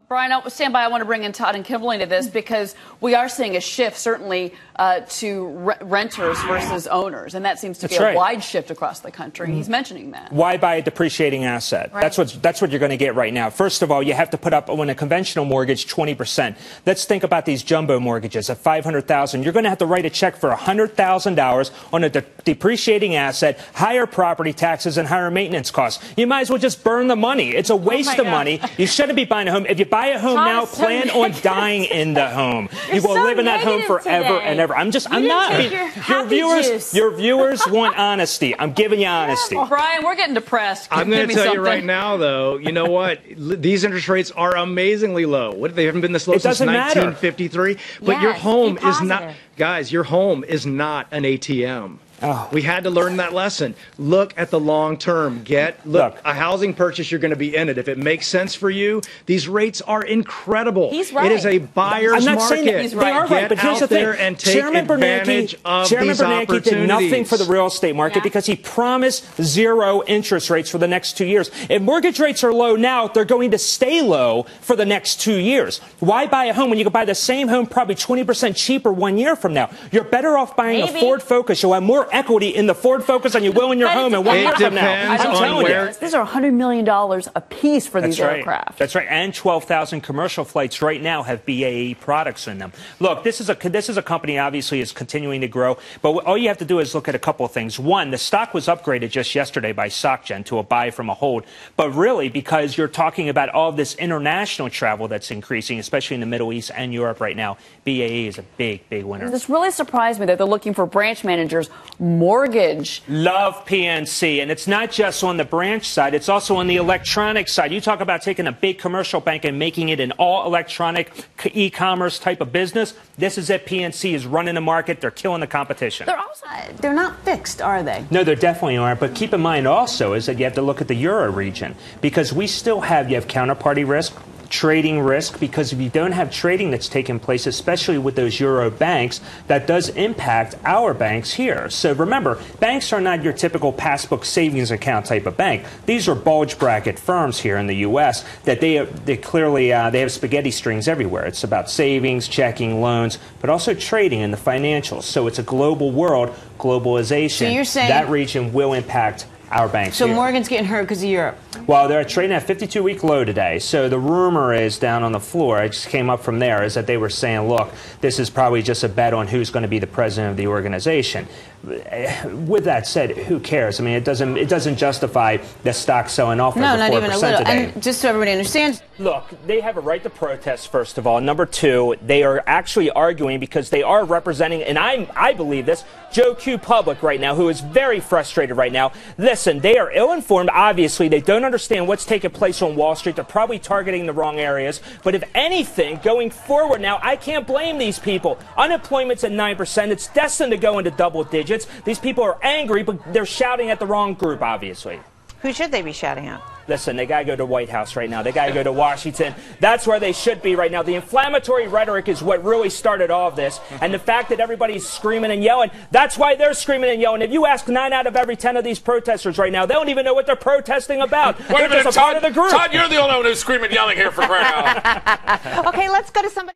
Brian, stand by. I want to bring in Todd and Kimberly to this because we are seeing a shift, certainly, to renters versus owners, and that seems to be a wide shift across the country. He's mentioning that. Why buy a depreciating asset? Right. That's what you're going to get right now. First of all, you have to put up on a conventional mortgage 20%. Let's think about these jumbo mortgages at $500,000. You're going to have to write a check for $100,000 on a depreciating asset, higher property taxes, and higher maintenance costs. You might as well just burn the money. It's a waste of money. You shouldn't be buying a home. If you buy a home now, plan on dying in the home. You will live in that home forever and ever. I'm not. Your viewers want honesty. I'm giving you honesty. Brian, we're getting depressed. I'm going to tell you right now, though, you know what? These interest rates are amazingly low. They haven't been this low since 1953. But your home is not, guys, your home is not an ATM. Oh. We had to learn that lesson. Look at the long term. Look, a housing purchase, you're going to be in it. If it makes sense for you, these rates are incredible. He's right. It is a buyer's market. I'm not saying that he's right. They are right, but here's the thing. And take advantage of these opportunities. Did nothing for the real estate market because he promised zero interest rates for the next 2 years. If mortgage rates are low now, they're going to stay low for the next 2 years. Why buy a home when you can buy the same home probably 20% cheaper 1 year from now? You're better off buying a Ford Focus. You'll have more equity in the Ford Focus than you will in your home in 1 year from now. I'm telling you. These are $100 million a piece for these aircraft. That's right. And 12,000 commercial flights right now have BAE products in them. Look, this is a company obviously is continuing to grow, but all you have to do is look at a couple of things. One, the stock was upgraded just yesterday by SocGen to a buy from a hold, but really because you're talking about all of this international travel that's increasing, especially in the Middle East and Europe right now, BAE is a big winner. This really surprised me that they're looking for branch managers, mortgage. Love PNC, and it's not just on the branch side, it's also on the electronic side. You talk about taking a big commercial bank and making it an all-electronic e-commerce type of business. This is it. PNC is running the market. They're killing the competition. They're not fixed, are they? No, they definitely aren't. But keep in mind also is that you have to look at the Euro region because we still have counterparty risk, trading risk, because if you don't have trading that's taking place, especially with those Euro banks, that does impact our banks here. So remember, banks are not your typical passbook savings account type of bank. These are bulge bracket firms here in the U.S. that they clearly they have spaghetti strings everywhere. It's about savings, checking, loans, but also trading in the financials. So it's a global world, globalization. So you're saying that region will impact our banks. So Morgan's getting hurt because of Europe. Well, they're trading at a 52-week low today. So the rumor is down on the floor, it just came up from there, is that they were saying, look, this is probably just a bet on who's going to be the president of the organization. With that said, who cares? I mean, it doesn't justify the stock selling off over 4% not even a little. today. And just so everybody understands. Look, they have a right to protest, first of all. Number two, they are actually arguing because they are representing, and I believe this, Joe Q. Public right now, who is very frustrated right now. Listen, they are ill-informed. Obviously, they don't understand what's taking place on Wall Street. They're probably targeting the wrong areas. But if anything, going forward now, I can't blame these people. Unemployment's at 9%. It's destined to go into double digits. These people are angry, but they're shouting at the wrong group, obviously. Who should they be shouting at? Listen, they got to go to White House right now. They got to go to Washington. That's where they should be right now. The inflammatory rhetoric is what really started all of this. And the fact that everybody's screaming and yelling, that's why they're screaming and yelling. If you ask 9 out of every 10 of these protesters right now, they don't even know what they're protesting about. Wait a minute, just a part of the group. Todd, you're the only one who's screaming and yelling here for crying out loud. Okay, let's go to somebody.